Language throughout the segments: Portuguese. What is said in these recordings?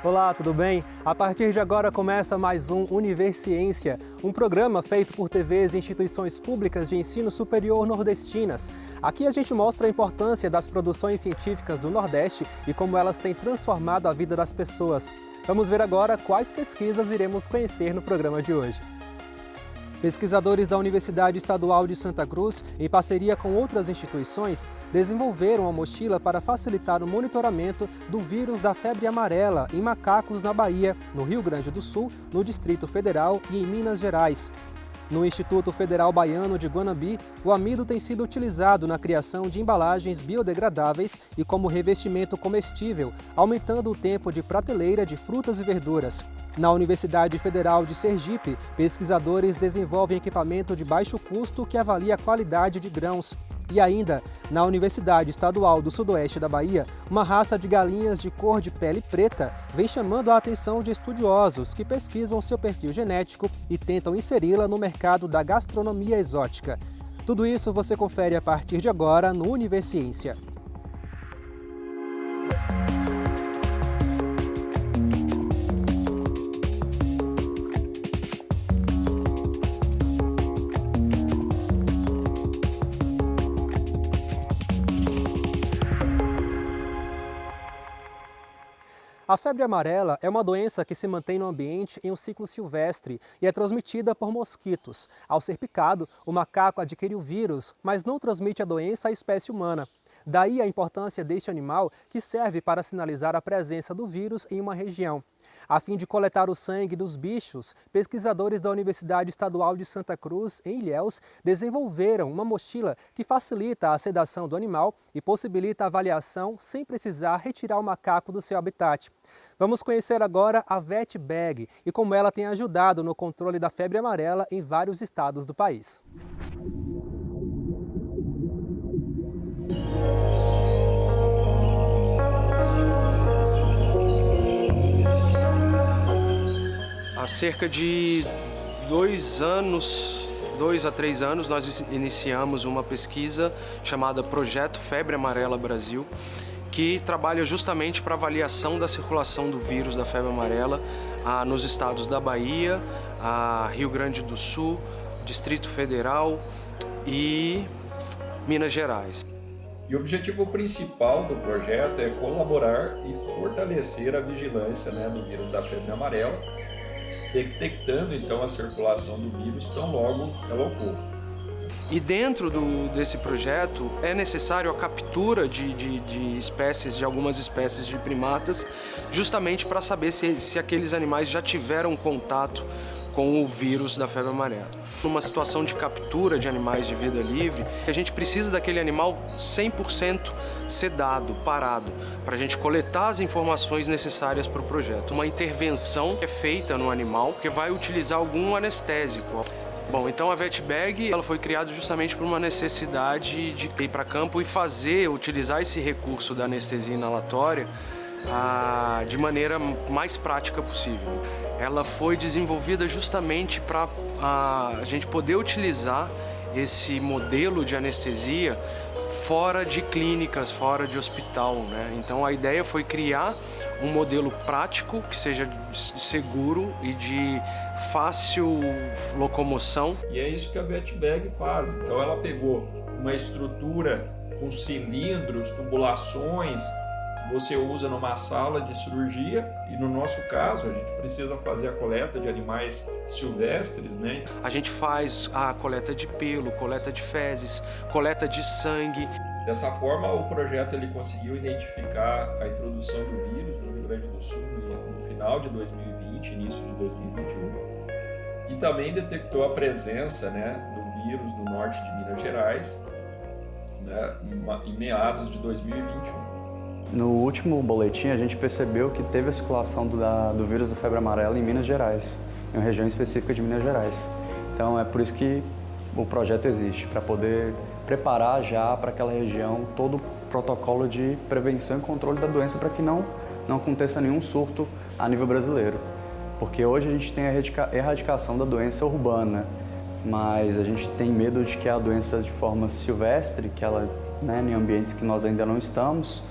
Olá, tudo bem? A partir de agora começa mais um Universiência, um programa feito por TVs e instituições públicas de ensino superior nordestinas. Aqui a gente mostra a importância das produções científicas do Nordeste e como elas têm transformado a vida das pessoas. Vamos ver agora quais pesquisas iremos conhecer no programa de hoje. Pesquisadores da Universidade Estadual de Santa Cruz, em parceria com outras instituições, desenvolveram uma mochila para facilitar o monitoramento do vírus da febre amarela em macacos na Bahia, no Rio Grande do Sul, no Distrito Federal e em Minas Gerais. No Instituto Federal Baiano de Guanambi, o amido tem sido utilizado na criação de embalagens biodegradáveis e como revestimento comestível, aumentando o tempo de prateleira de frutas e verduras. Na Universidade Federal de Sergipe, pesquisadores desenvolvem equipamento de baixo custo que avalia a qualidade de grãos. E ainda, na Universidade Estadual do Sudoeste da Bahia, uma raça de galinhas de cor de pele preta vem chamando a atenção de estudiosos que pesquisam seu perfil genético e tentam inseri-la no mercado da gastronomia exótica. Tudo isso você confere a partir de agora no Universiência. A febre amarela é uma doença que se mantém no ambiente em um ciclo silvestre e é transmitida por mosquitos. Ao ser picado, o macaco adquire o vírus, mas não transmite a doença à espécie humana. Daí a importância deste animal, que serve para sinalizar a presença do vírus em uma região. A fim de coletar o sangue dos bichos, pesquisadores da Universidade Estadual de Santa Cruz, em Ilhéus, desenvolveram uma mochila que facilita a sedação do animal e possibilita a avaliação sem precisar retirar o macaco do seu habitat. Vamos conhecer agora a VetBag e como ela tem ajudado no controle da febre amarela em vários estados do país. Há cerca de 2 a 3 anos, nós iniciamos uma pesquisa chamada Projeto Febre Amarela Brasil, que trabalha justamente para avaliação da circulação do vírus da febre amarela nos estados da Bahia, Rio Grande do Sul, Distrito Federal e Minas Gerais. E o objetivo principal do projeto é colaborar e fortalecer a vigilância do vírus da febre amarela, detectando então a circulação do vírus tão logo ela ocorra. E dentro desse projeto é necessário a captura de espécies, de algumas espécies de primatas, justamente para saber se aqueles animais já tiveram contato com o vírus da febre amarela. Numa situação de captura de animais de vida livre, a gente precisa daquele animal 100% sedado, parado, para a gente coletar as informações necessárias para o projeto. Uma intervenção que é feita no animal que vai utilizar algum anestésico. Bom, então a VetBag ela foi criada justamente por uma necessidade de ir para campo e utilizar esse recurso da anestesia inalatória de maneira mais prática possível. Ela foi desenvolvida justamente para a gente poder utilizar esse modelo de anestesia fora de clínicas, fora de hospital, Então a ideia foi criar um modelo prático, que seja seguro e de fácil locomoção. E é isso que a VetBag faz. Então ela pegou uma estrutura com cilindros, tubulações, que você usa numa sala de cirurgia, e no nosso caso a gente precisa fazer a coleta de animais silvestres, A gente faz a coleta de pelo, coleta de fezes, coleta de sangue. Dessa forma o projeto ele conseguiu identificar a introdução do vírus no Rio Grande do Sul no final de 2020, início de 2021, e também detectou a presença do vírus no norte de Minas Gerais em meados de 2021. No último boletim, a gente percebeu que teve a circulação do vírus da febre amarela em Minas Gerais, em uma região específica de Minas Gerais. Então, é por isso que o projeto existe, para poder preparar já para aquela região todo o protocolo de prevenção e controle da doença para que não aconteça nenhum surto a nível brasileiro. Porque hoje a gente tem a erradicação da doença urbana, mas a gente tem medo de que a doença de forma silvestre, que ela, em ambientes que nós ainda não estamos,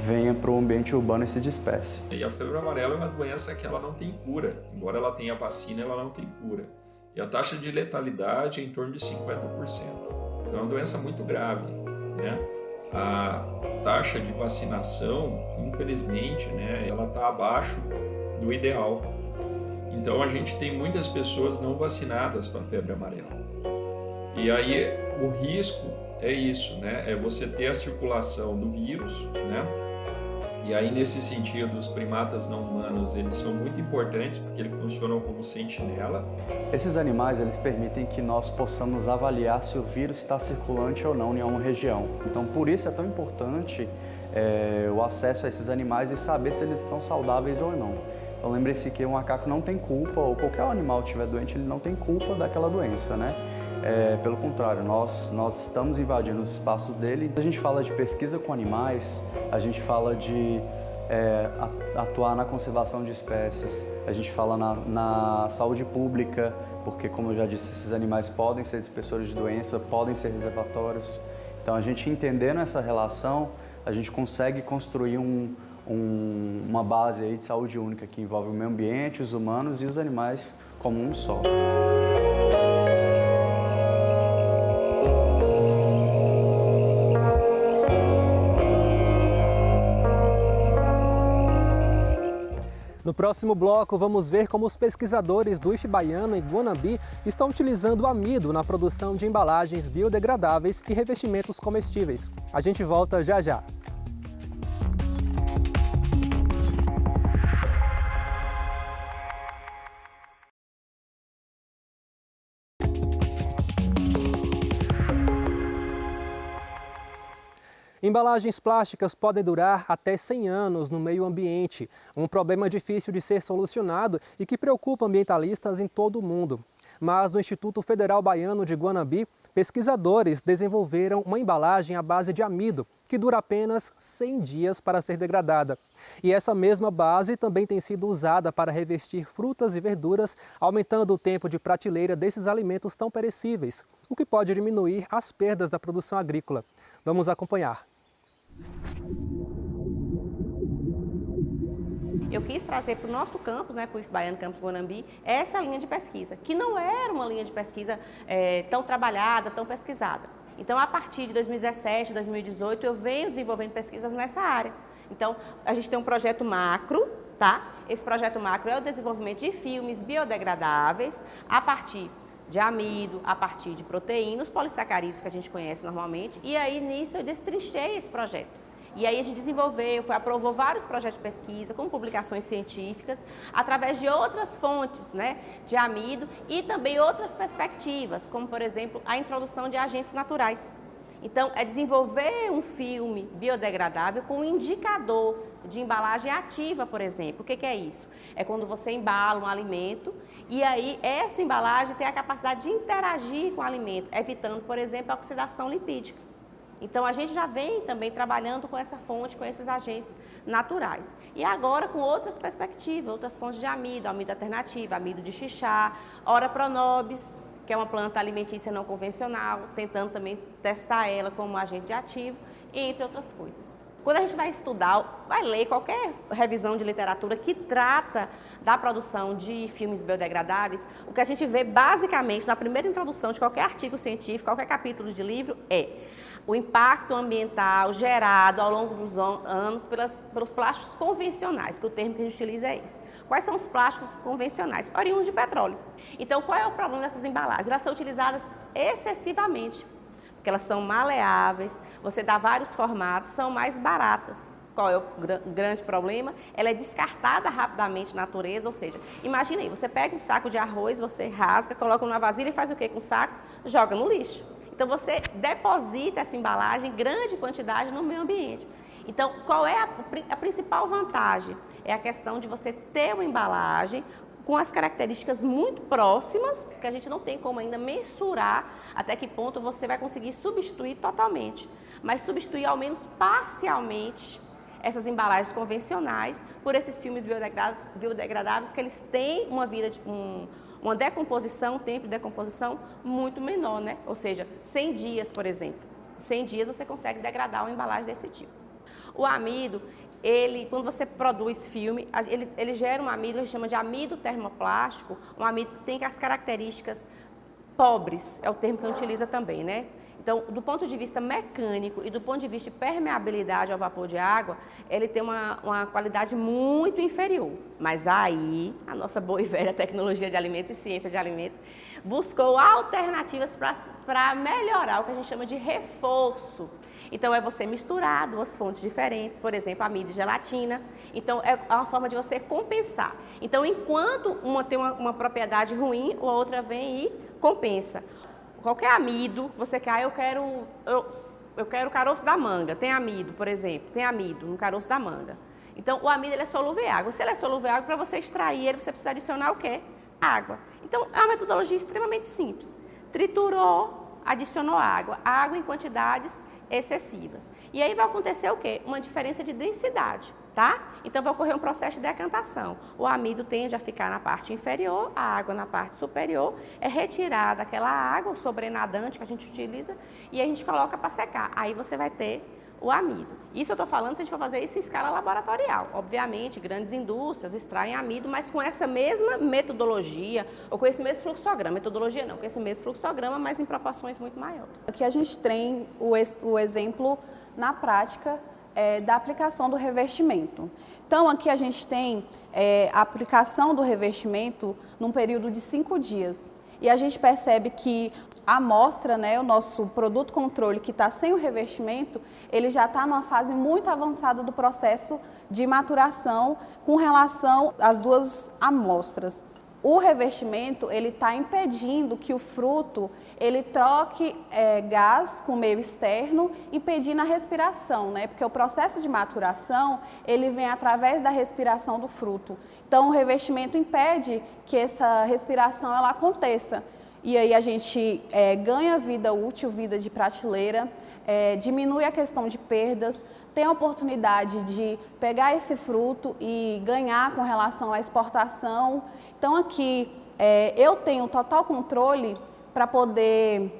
venha para o ambiente urbano e se disperse. E a febre amarela é uma doença que ela não tem cura, embora ela tenha vacina, ela não tem cura. E a taxa de letalidade é em torno de 50%. Então é uma doença muito grave, né? A taxa de vacinação, infelizmente, né, ela está abaixo do ideal. Então a gente tem muitas pessoas não vacinadas para a febre amarela. E aí o risco é isso, né? É você ter a circulação do vírus, né? E aí nesse sentido os primatas não humanos, eles são muito importantes porque eles funcionam como sentinela. Esses animais, eles permitem que nós possamos avaliar se o vírus está circulante ou não em uma região. Então por isso é tão importante o acesso a esses animais e saber se eles estão saudáveis ou não. Então lembre-se que o macaco não tem culpa, ou qualquer animal que estiver doente, ele não tem culpa daquela doença, né? Pelo contrário, nós estamos invadindo os espaços dele. A gente fala de pesquisa com animais, a gente fala de atuar na conservação de espécies, a gente fala na saúde pública, porque, como eu já disse, esses animais podem ser dispersores de doença, podem ser reservatórios. Então, a gente entendendo essa relação, a gente consegue construir uma base aí de saúde única que envolve o meio ambiente, os humanos e os animais como um só. No próximo bloco, vamos ver como os pesquisadores do IF Baiano e Guanambi estão utilizando o amido na produção de embalagens biodegradáveis e revestimentos comestíveis. A gente volta já já. Embalagens plásticas podem durar até 100 anos no meio ambiente, um problema difícil de ser solucionado e que preocupa ambientalistas em todo o mundo. Mas no Instituto Federal Baiano de Guanambi, pesquisadores desenvolveram uma embalagem à base de amido, que dura apenas 100 dias para ser degradada. E essa mesma base também tem sido usada para revestir frutas e verduras, aumentando o tempo de prateleira desses alimentos tão perecíveis, o que pode diminuir as perdas da produção agrícola. Vamos acompanhar. Eu quis trazer para o nosso campus, para o IF Baiano Campus Guanambi, essa linha de pesquisa, que não era uma linha de pesquisa tão trabalhada, tão pesquisada. Então, a partir de 2017, 2018, eu venho desenvolvendo pesquisas nessa área. Então, a gente tem um projeto macro, tá? Esse projeto macro é o desenvolvimento de filmes biodegradáveis a partir de amido, a partir de proteínas, polissacarídeos que a gente conhece normalmente, e aí nisso eu destrinchei esse projeto. E aí a gente desenvolveu, aprovou vários projetos de pesquisa com publicações científicas, através de outras fontes, de amido e também outras perspectivas, como por exemplo a introdução de agentes naturais. Então, é desenvolver um filme biodegradável com um indicador de embalagem ativa, por exemplo. O que é isso? É quando você embala um alimento e aí essa embalagem tem a capacidade de interagir com o alimento, evitando, por exemplo, a oxidação lipídica. Então, a gente já vem também trabalhando com essa fonte, com esses agentes naturais. E agora com outras perspectivas, outras fontes de amido alternativo, amido de xixá, Ora pronobis, que é uma planta alimentícia não convencional, tentando também testar ela como agente ativo, entre outras coisas. Quando a gente vai estudar, vai ler qualquer revisão de literatura que trata da produção de filmes biodegradáveis, o que a gente vê basicamente na primeira introdução de qualquer artigo científico, qualquer capítulo de livro, é o impacto ambiental gerado ao longo dos anos pelos plásticos convencionais, que o termo que a gente utiliza é esse. Quais são os plásticos convencionais? Oriundos de petróleo. Então, qual é o problema dessas embalagens? Elas são utilizadas excessivamente, porque elas são maleáveis, você dá vários formatos, são mais baratas. Qual é o grande problema? Ela é descartada rapidamente na natureza, ou seja, imagine aí, você pega um saco de arroz, você rasga, coloca numa vasilha e faz o quê com o saco? Joga no lixo. Então, você deposita essa embalagem em grande quantidade no meio ambiente. Então, qual é a principal vantagem? É a questão de você ter uma embalagem com as características muito próximas, que a gente não tem como ainda mensurar até que ponto você vai conseguir substituir totalmente, mas substituir ao menos parcialmente essas embalagens convencionais por esses filmes biodegradáveis que eles têm uma vida, uma decomposição, um tempo de decomposição muito menor, Ou seja, 100 dias, por exemplo. 100 dias você consegue degradar uma embalagem desse tipo. O amido, quando você produz filme, ele gera um amido, a gente chama de amido termoplástico, um amido que tem as características pobres, é o termo que a gente utiliza também, né? Então, do ponto de vista mecânico e do ponto de vista de permeabilidade ao vapor de água, ele tem uma qualidade muito inferior. Mas aí, a nossa boa e velha tecnologia de alimentos e ciência de alimentos buscou alternativas para melhorar o que a gente chama de reforço. Então, é você misturar duas fontes diferentes, por exemplo, amido e gelatina. Então, é uma forma de você compensar. Então, enquanto uma tem uma propriedade ruim, a outra vem e compensa. Qualquer amido, você quer, eu quero caroço da manga, tem amido, por exemplo, tem amido no caroço da manga. Então, o amido ele é solúvel em água. Se ele é solúvel em água, para você extrair ele, você precisa adicionar o quê? Água. Então, é uma metodologia extremamente simples. Triturou, adicionou água em quantidades excessivas. E aí vai acontecer o quê? Uma diferença de densidade, tá? Então vai ocorrer um processo de decantação. O amido tende a ficar na parte inferior, a água na parte superior, é retirada aquela água, o sobrenadante que a gente utiliza, e a gente coloca para secar. Aí você vai ter o amido. Isso eu estou falando se a gente for fazer isso em escala laboratorial. Obviamente, grandes indústrias extraem amido, mas com essa mesma metodologia, ou com esse mesmo fluxograma. Metodologia não, com esse mesmo fluxograma, mas em proporções muito maiores. Aqui a gente tem o exemplo na prática da aplicação do revestimento. Então, aqui a gente tem a aplicação do revestimento num período de 5 dias. E a gente percebe que a amostra, né, o nosso produto controle que está sem o revestimento, ele já está numa fase muito avançada do processo de maturação com relação às duas amostras. O revestimento, ele está impedindo que o fruto, ele troque gás com o meio externo, impedindo a respiração, né? Porque o processo de maturação, ele vem através da respiração do fruto. Então, o revestimento impede que essa respiração ela aconteça. E aí a gente ganha vida útil, vida de prateleira, diminui a questão de perdas, tem a oportunidade de pegar esse fruto e ganhar com relação à exportação. Então aqui eu tenho total controle para poder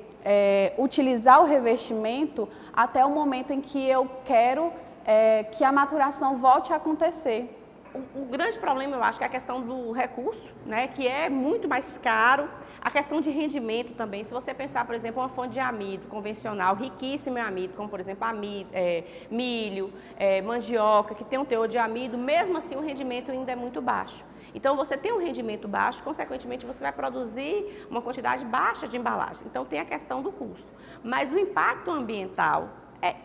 utilizar o revestimento até o momento em que eu quero que a maturação volte a acontecer. O grande problema, eu acho, que é a questão do recurso, né, que é muito mais caro. A questão de rendimento também. Se você pensar, por exemplo, uma fonte de amido convencional, riquíssima em amido, como, por exemplo, milho, mandioca, que tem um teor de amido, mesmo assim o rendimento ainda é muito baixo. Então, você tem um rendimento baixo, consequentemente, você vai produzir uma quantidade baixa de embalagem. Então, tem a questão do custo. Mas o impacto ambiental é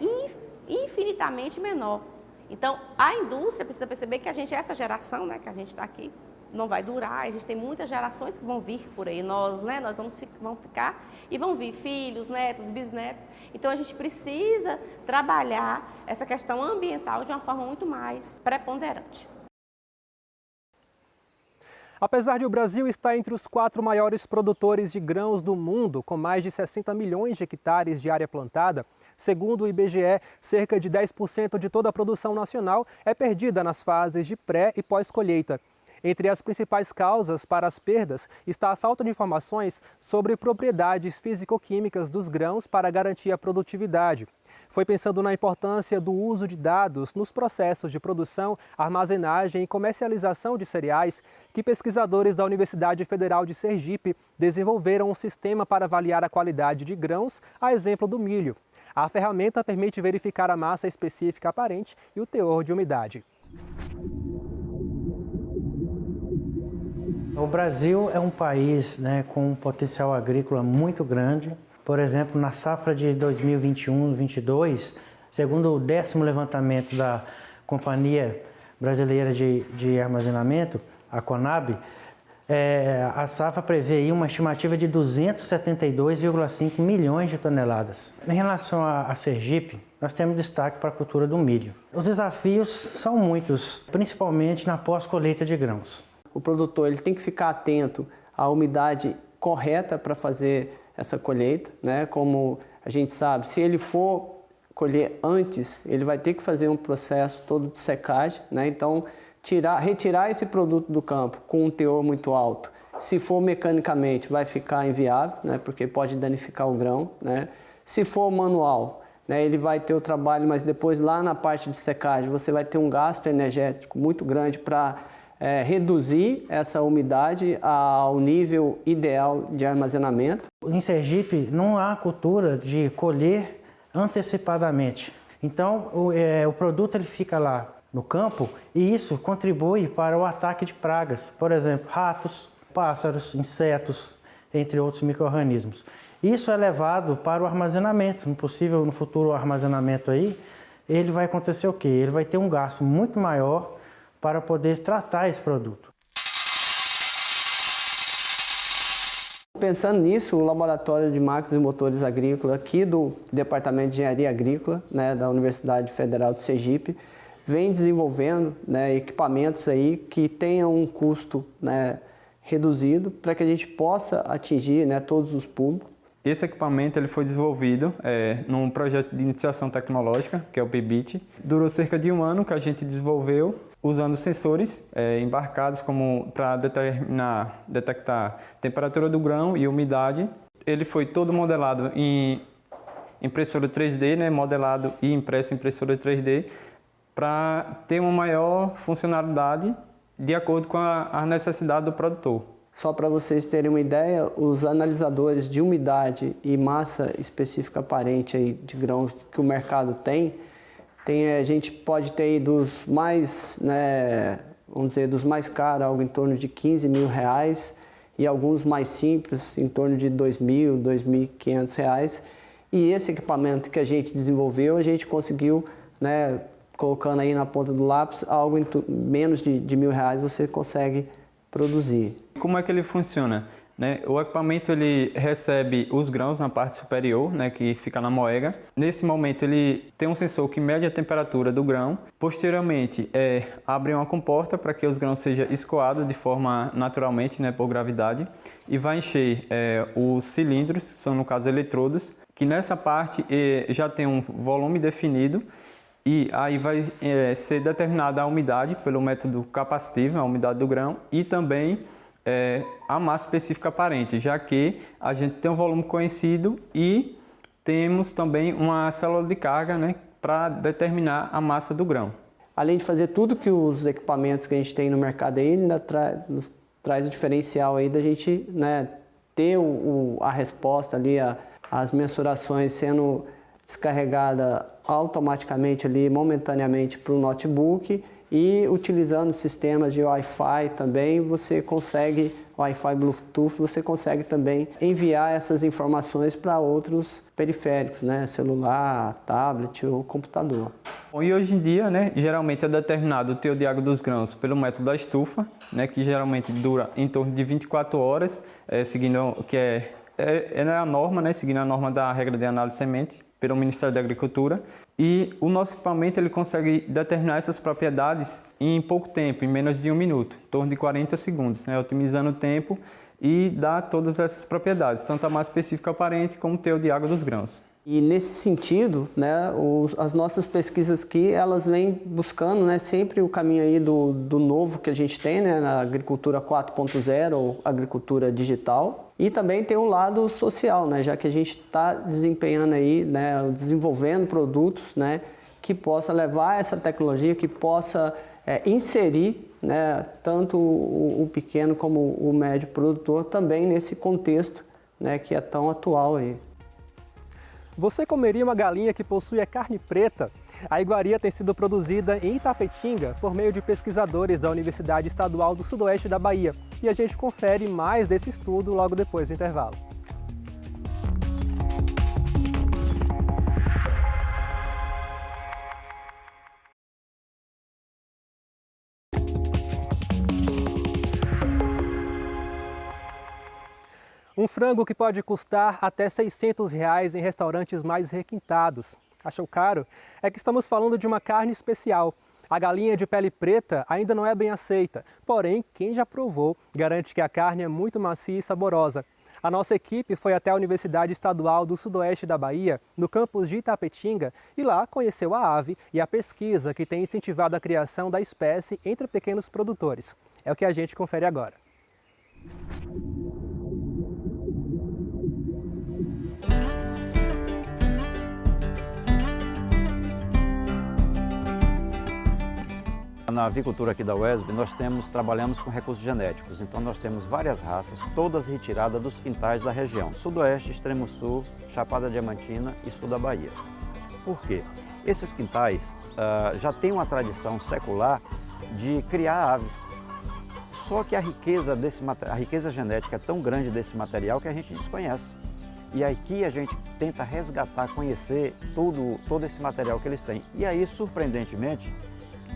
infinitamente menor. Então, a indústria precisa perceber que essa geração, né, que a gente está aqui, não vai durar. A gente tem muitas gerações que vão vir por aí. Nós vamos ficar e vão vir filhos, netos, bisnetos. Então, a gente precisa trabalhar essa questão ambiental de uma forma muito mais preponderante. Apesar de o Brasil estar entre os 4 maiores produtores de grãos do mundo, com mais de 60 milhões de hectares de área plantada, segundo o IBGE, cerca de 10% de toda a produção nacional é perdida nas fases de pré e pós-colheita. Entre as principais causas para as perdas está a falta de informações sobre propriedades físico-químicas dos grãos para garantir a produtividade. Foi pensando na importância do uso de dados nos processos de produção, armazenagem e comercialização de cereais que pesquisadores da Universidade Federal de Sergipe desenvolveram um sistema para avaliar a qualidade de grãos, a exemplo do milho. A ferramenta permite verificar a massa específica aparente e o teor de umidade. O Brasil é um país, né, com um potencial agrícola muito grande. Por exemplo, na safra de 2021-22, segundo o 10º levantamento da Companhia Brasileira de Armazenamento, a Conab, a safra prevê aí uma estimativa de 272,5 milhões de toneladas. Em relação a Sergipe, nós temos destaque para a cultura do milho. Os desafios são muitos, principalmente na pós-colheita de grãos. O produtor ele tem que ficar atento à umidade correta para fazer essa colheita, né? Como a gente sabe, se ele for colher antes, ele vai ter que fazer um processo todo de secagem, né? Então, retirar esse produto do campo com um teor muito alto, se for mecanicamente, vai ficar inviável, né? Porque pode danificar o grão, né? Se for manual, né, ele vai ter o trabalho, mas depois lá na parte de secagem você vai ter um gasto energético muito grande para reduzir essa umidade ao nível ideal de armazenamento. Em Sergipe não há cultura de colher antecipadamente. Então o produto ele fica lá no campo e isso contribui para o ataque de pragas, por exemplo, ratos, pássaros, insetos, entre outros micro-organismos. Isso é levado para o armazenamento, no futuro armazenamento aí, ele vai acontecer o quê? Ele vai ter um gasto muito maior para poder tratar esse produto. Pensando nisso, o Laboratório de Máquinas e Motores Agrícolas aqui do Departamento de Engenharia Agrícola, né, da Universidade Federal de Sergipe, vem desenvolvendo, né, equipamentos aí que tenham um custo, né, reduzido para que a gente possa atingir, né, todos os públicos. Esse equipamento ele foi desenvolvido num projeto de iniciação tecnológica, que é o PIBIT. Durou cerca de 1 ano que a gente desenvolveu, usando sensores embarcados para detectar temperatura do grão e umidade. Ele foi todo modelado em impressora 3D, né, modelado e impresso em impressora 3D, para ter uma maior funcionalidade de acordo com a necessidade do produtor. Só para vocês terem uma ideia, os analisadores de umidade e massa específica aparente aí de grãos que o mercado tem, a gente pode ter aí dos mais, né, vamos dizer, dos mais caros, algo em torno de R$15 mil, e alguns mais simples, em torno de R$2.000, R$2.500. E esse equipamento que a gente desenvolveu, a gente conseguiu, né, colocando aí na ponta do lápis, algo em menos de R$1.000 você consegue produzir. Como é que ele funciona? Né? O equipamento ele recebe os grãos na parte superior, né, que fica na moega. Nesse momento ele tem um sensor que mede a temperatura do grão. Posteriormente abre uma comporta para que os grãos sejam escoados de forma naturalmente, né, por gravidade, e vai encher os cilindros, que são no caso eletrodos, que nessa parte já tem um volume definido. E aí vai ser determinada a umidade pelo método capacitivo, a umidade do grão, e também a massa específica aparente, já que a gente tem um volume conhecido e temos também uma célula de carga, né, para determinar a massa do grão. Além de fazer tudo que os equipamentos que a gente tem no mercado aí, ainda traz o diferencial aí da gente, né, ter a resposta ali, as mensurações sendo descarregada automaticamente ali, momentaneamente para o notebook, e utilizando sistemas de Wi-Fi também, você consegue, Wi-Fi Bluetooth, você consegue também enviar essas informações para outros periféricos, né, celular, tablet ou computador. Bom, e hoje em dia, né, geralmente é determinado o teor de água dos grãos pelo método da estufa, né, que geralmente dura em torno de 24 horas, seguindo que é a norma, né, seguindo a norma da regra de análise de semente pelo Ministério da Agricultura. E o nosso equipamento ele consegue determinar essas propriedades em pouco tempo, em menos de 1 minuto, em torno de 40 segundos, né, otimizando o tempo e dá todas essas propriedades, tanto a massa específica aparente como o teor de água dos grãos. E nesse sentido, né, as nossas pesquisas aqui, elas vêm buscando, né, sempre o caminho aí do novo que a gente tem, né, na agricultura 4.0 ou agricultura digital. E também tem um lado social, né, já que a gente está desempenhando aí, né, desenvolvendo produtos, né, que possa levar essa tecnologia, que possa inserir, né, tanto o pequeno como o médio produtor também nesse contexto, né, que é tão atual aí. Você comeria uma galinha que possui a carne preta? A iguaria tem sido produzida em Itapetinga por meio de pesquisadores da Universidade Estadual do Sudoeste da Bahia. E a gente confere mais desse estudo logo depois do intervalo. Um frango que pode custar até R$600 em restaurantes mais requintados. Achou caro? É que estamos falando de uma carne especial. A galinha de pele preta ainda não é bem aceita, porém, quem já provou garante que a carne é muito macia e saborosa. A nossa equipe foi até a Universidade Estadual do Sudoeste da Bahia, no campus de Itapetinga, e lá conheceu a ave e a pesquisa que tem incentivado a criação da espécie entre pequenos produtores. É o que a gente confere agora. Na avicultura aqui da UESB, trabalhamos com recursos genéticos, então nós temos várias raças, todas retiradas dos quintais da região, Sudoeste, Extremo Sul, Chapada Diamantina e Sul da Bahia. Por quê? Esses quintais já têm uma tradição secular de criar aves. Só que a riqueza genética é tão grande desse material que a gente desconhece. E aqui a gente tenta resgatar, conhecer todo esse material que eles têm. E aí, surpreendentemente,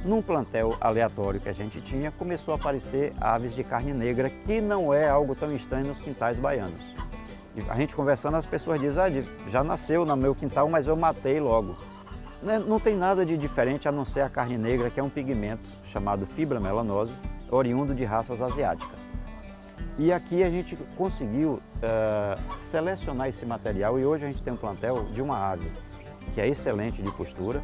num plantel aleatório que a gente tinha, começou a aparecer aves de carne negra, que não é algo tão estranho nos quintais baianos. E a gente conversando, as pessoas dizem, já nasceu no meu quintal, mas eu matei logo. Não tem nada de diferente a não ser a carne negra, que é um pigmento chamado fibra melanose, oriundo de raças asiáticas. E aqui a gente conseguiu selecionar esse material e hoje a gente tem um plantel de uma ave que é excelente de postura.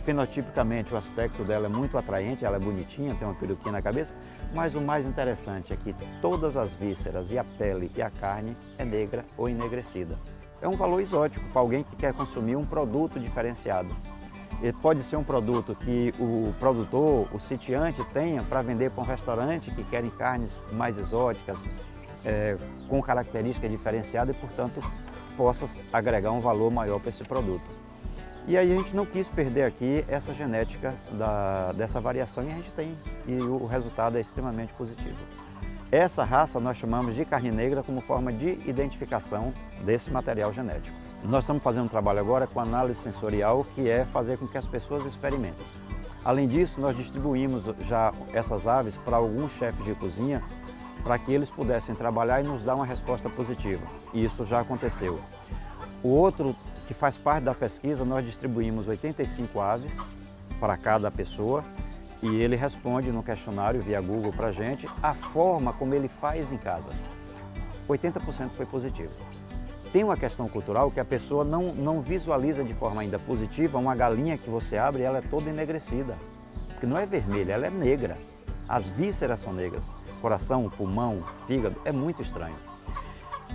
Fenotipicamente o aspecto dela é muito atraente, ela é bonitinha, tem uma peruquinha na cabeça, mas o mais interessante é que todas as vísceras e a pele e a carne é negra ou enegrecida. É um valor exótico para alguém que quer consumir um produto diferenciado. Ele pode ser um produto que o produtor, o sitiante, tenha para vender para um restaurante que querem carnes mais exóticas, com características diferenciadas e, portanto, possa agregar um valor maior para esse produto. E aí a gente não quis perder aqui essa genética dessa variação e a gente tem, e o resultado é extremamente positivo. Essa raça nós chamamos de carne negra como forma de identificação desse material genético. Nós estamos fazendo um trabalho agora com análise sensorial, que é fazer com que as pessoas experimentem. Além disso, nós distribuímos já essas aves para alguns chefes de cozinha para que eles pudessem trabalhar e nos dar uma resposta positiva. E isso já aconteceu. O outro, que faz parte da pesquisa, nós distribuímos 85 aves para cada pessoa e ele responde no questionário via Google para a gente a forma como ele faz em casa. 80% foi positivo. Tem uma questão cultural que a pessoa não visualiza de forma ainda positiva uma galinha que você abre e ela é toda enegrecida. Porque não é vermelha, ela é negra. As vísceras são negras. Coração, pulmão, fígado, é muito estranho.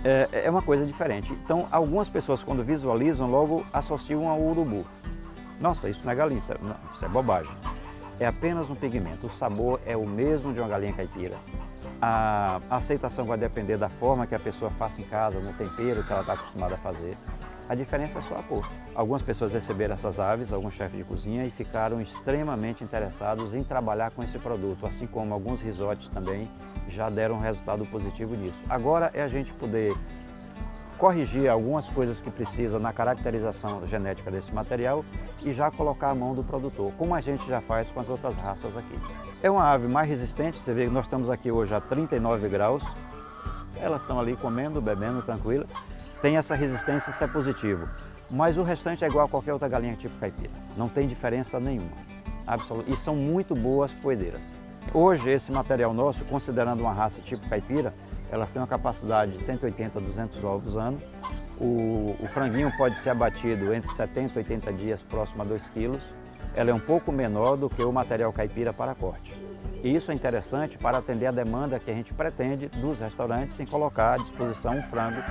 É uma coisa diferente. Então, algumas pessoas, quando visualizam, logo associam ao urubu. Nossa, isso não é galinha, isso é bobagem. É apenas um pigmento. O sabor é o mesmo de uma galinha caipira. A aceitação vai depender da forma que a pessoa faça em casa, no tempero que ela está acostumada a fazer. A diferença é só a cor. Algumas pessoas receberam essas aves, alguns chefes de cozinha, e ficaram extremamente interessados em trabalhar com esse produto, assim como alguns risotes também já deram um resultado positivo nisso. Agora é a gente poder corrigir algumas coisas que precisa na caracterização genética desse material e já colocar a mão do produtor, como a gente já faz com as outras raças aqui. É uma ave mais resistente, você vê que nós estamos aqui hoje a 39 graus, elas estão ali comendo, bebendo, tranquila. Tem essa resistência, isso é positivo. Mas o restante é igual a qualquer outra galinha tipo caipira. Não tem diferença nenhuma. E são muito boas poedeiras. Hoje, esse material nosso, considerando uma raça tipo caipira, elas têm uma capacidade de 180 a 200 ovos ano. O franguinho pode ser abatido entre 70 e 80 dias, próximo a 2 quilos. Ela é um pouco menor do que o material caipira para corte. E isso é interessante para atender a demanda que a gente pretende dos restaurantes em colocar à disposição um frango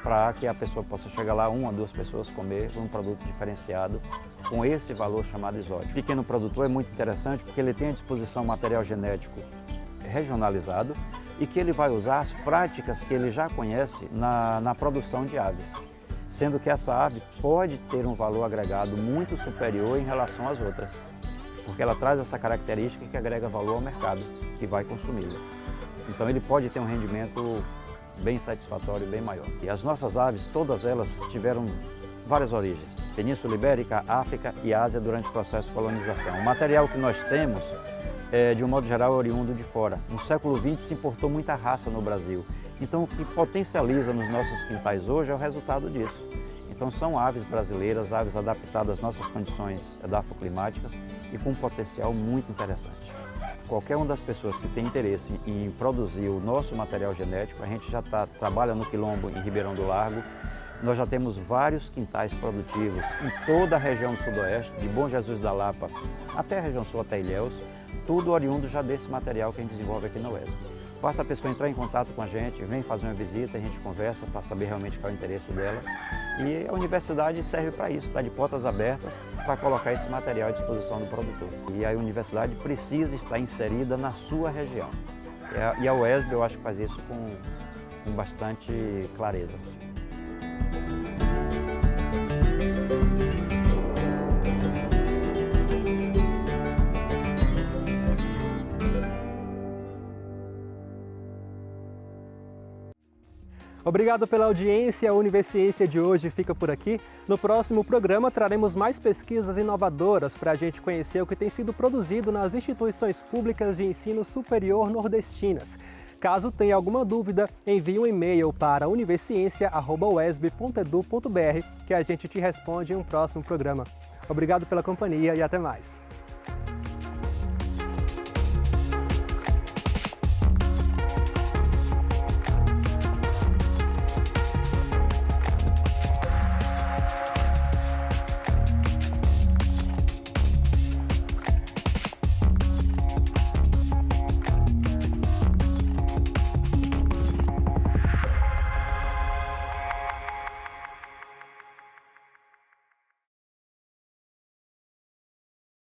para que a pessoa possa chegar lá, 1 a 2 pessoas comer um produto diferenciado com esse valor chamado exótico. O pequeno produtor é muito interessante porque ele tem à disposição material genético regionalizado e que ele vai usar as práticas que ele já conhece na produção de aves, sendo que essa ave pode ter um valor agregado muito superior em relação às outras, porque ela traz essa característica que agrega valor ao mercado que vai consumi-la. Então ele pode ter um rendimento bem satisfatório, bem maior. E as nossas aves, todas elas tiveram várias origens. Península Ibérica, África e Ásia durante o processo de colonização. O material que nós temos é, de um modo geral, oriundo de fora. No século XX se importou muita raça no Brasil. Então o que potencializa nos nossos quintais hoje é o resultado disso. Então são aves brasileiras, aves adaptadas às nossas condições edafoclimáticas e com um potencial muito interessante. Qualquer uma das pessoas que tem interesse em produzir o nosso material genético, a gente já trabalha no Quilombo, em Ribeirão do Largo. Nós já temos vários quintais produtivos em toda a região do Sudoeste, de Bom Jesus da Lapa até a região sul, até Ilhéus, tudo oriundo já desse material que a gente desenvolve aqui na UESB. Basta a pessoa entrar em contato com a gente, vem fazer uma visita, a gente conversa para saber realmente qual é o interesse dela. E a universidade serve para isso, está de portas abertas para colocar esse material à disposição do produtor. E a universidade precisa estar inserida na sua região. E a UESB eu acho que faz isso com bastante clareza. Obrigado pela audiência. A Universiência de hoje fica por aqui. No próximo programa traremos mais pesquisas inovadoras para a gente conhecer o que tem sido produzido nas instituições públicas de ensino superior nordestinas. Caso tenha alguma dúvida, envie um e-mail para universiencia@uesb.edu.br que a gente te responde em um próximo programa. Obrigado pela companhia e até mais.